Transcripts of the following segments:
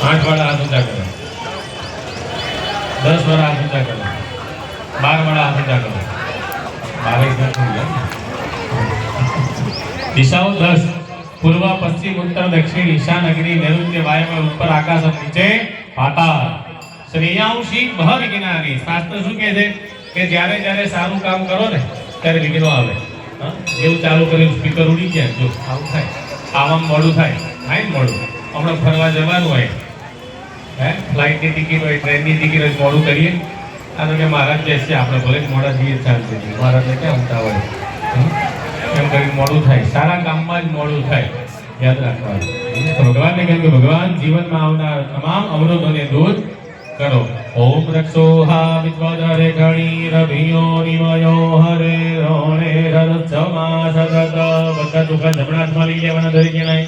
8 वाला हाथ ऊंचा करो, 10 वाला हाथ ऊंचा करो, 12 वाला हाथ ऊंचा करो, 12 दिशाओं 10 पूर्व पश्चिम उत्तर दक्षिण ईशान अग्नि नैऋत्य वायव्य ऊपर आकाश नीचे पाताल श्रेयांशी भर विघ्नानि शास्त्र શું કહે છે કે જ્યારે જ્યારે સારું કામ કરો ને ત્યારે વિઘ્નો આવે જેવું ચાલુ કર્યું સ્પીકર ઉડી ગયા જો આવું થાય આવામાં મોડું થાય થાય ને મોડું હમણાં ફરવા જવાનું હોય હે ફ્લાઇટની ટિકિટ હોય ટ્રેનની ટિકિટ હોય મોડું કરીએ આ તો કે મહારાજ બેસે આપણે ભલે મોડા જઈએ ચાલશે મહારાજને ક્યાં ઊંઘતા હોય એમ કરીને મોડું થાય સારા કામમાં જ મોડું થાય યાદ રાખવાનું તો ભગવાનને કહ્યું કે ભગવાન જીવનમાં આવનાર તમામ અવરોધોને દૂર करो ओम रक्षो हा विद्वदरे खणी रभियो निमयो हरे रोणे ररचमा सदत बद्धा दुखा जमणात माली लेवाना धरी के नाही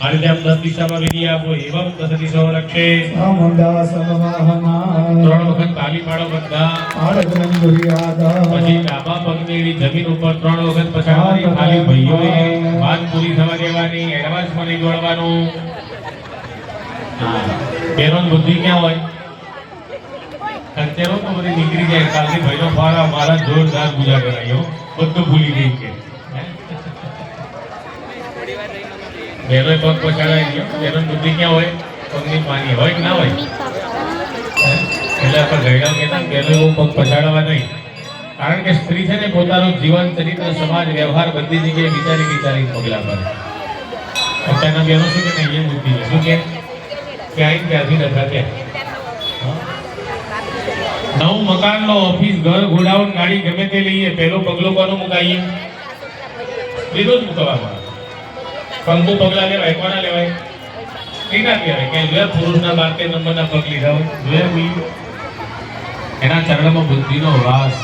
आणि त्या 10 दिशाમાં વિધિ આપો એવમ 10 દિશો રક્ષે સમંડા સમવાહના ત્રણ વખત તાલી પાડો બધા આડગન ગુરિયાદા પછી ડાબા પગને એવી જમીન ઉપર ત્રણ વખત પછાડવાની ખાલી ભાઈઓએ વાત પૂરી થવા દેવાની એડવાન્સમાં નહીં દોડવાનું બેનો બુદ્ધિ ક્યાં હોય અત્યારે તો બધી નીકળી જાય કાલથી ભાઈનો ફારા મારા જોરદાર પૂજા કરાયો બધું ભૂલી ગઈ કે બેનો પગ પછાડાઈ ગયો બેનો બુદ્ધિ ક્યાં હોય પગની પાણી હોય કે ના હોય એટલે આપણે ગયડા કહેતા બેનો એવો પગ પછાડવા નહીં કારણ કે સ્ત્રી છે ને પોતાનું જીવન ચરિત્ર સમાજ વ્યવહાર બધી જગ્યાએ વિચારી વિચારી પગલા પર અત્યારના બેનો શું કે નહીં એ બુદ્ધિ શું કે ક્યાંય ત્યાંથી નથી ત્યાં नव मकान लो ऑफिस घर गोडाउन गाड़ी गमे ते लईए पहलो पगलो कोनो मुकाईए લીધો જ મુકવામાં કંકુ પગલા લેવાય કોના લેવાય ટીના કહેવાય કે જે પુરુષના 12 નંબરના પગ લીધા હોય જે બી એના ચરણમાં બુદ્ધિનો વાસ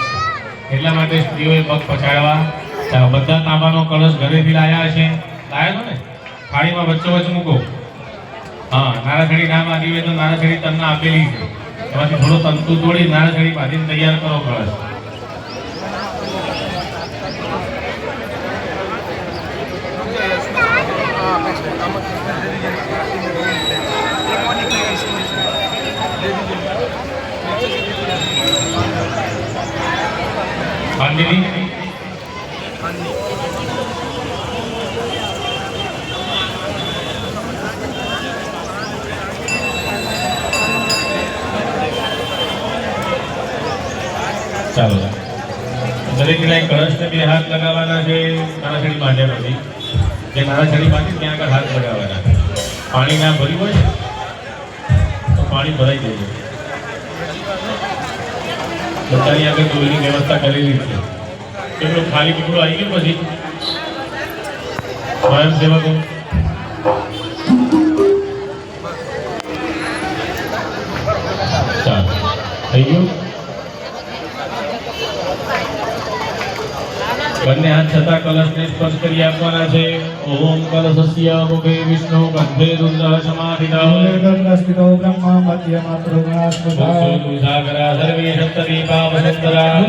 એટલા માટે સ્ત્રીઓએ પગ પછાડવા બધા તાંબાનો કળશ ઘરેથી લાયા છે લાયા તો ને થાળીમાં વચ્ચે વચ્ચે મૂકો હા નારાખડી નામ આદિવે તો નારાખડી તમને આપેલી છે એમાંથી થોડો તંતુ તોડી નારાખડી બાંધીને તૈયાર કરો કળશ બાંધીની ચાલો દરેક જણાએ કળશને બે હાથ લગાવવાના છે નારાછડી બાંધ્યા નથી જે નારાછડી બાંધી ત્યાં આગળ હાથ લગાવવાના પાણી ના ભર્યું હોય ને તો પાણી ભરાઈ જાય બધાની આગળ ડોલની વ્યવસ્થા કરેલી છે કેટલું ખાલી કેટલું આવી ગયું પછી સ્વયંસેવકો ચાલો થઈ ગયું બંને હાથ છતાં કલશને સ્પર્શ કરી આપવાના છે ઓમ કલશસ્ય મુખે વિષ્ણુ કંઠે રુદ્ર સમાધિતઃ ગંગાસ્તિતો બ્રહ્મા મધ્યમાં પ્રજ્ઞાસ્પદા સુસાગરા સર્વે સપ્તદીપા વસંતરા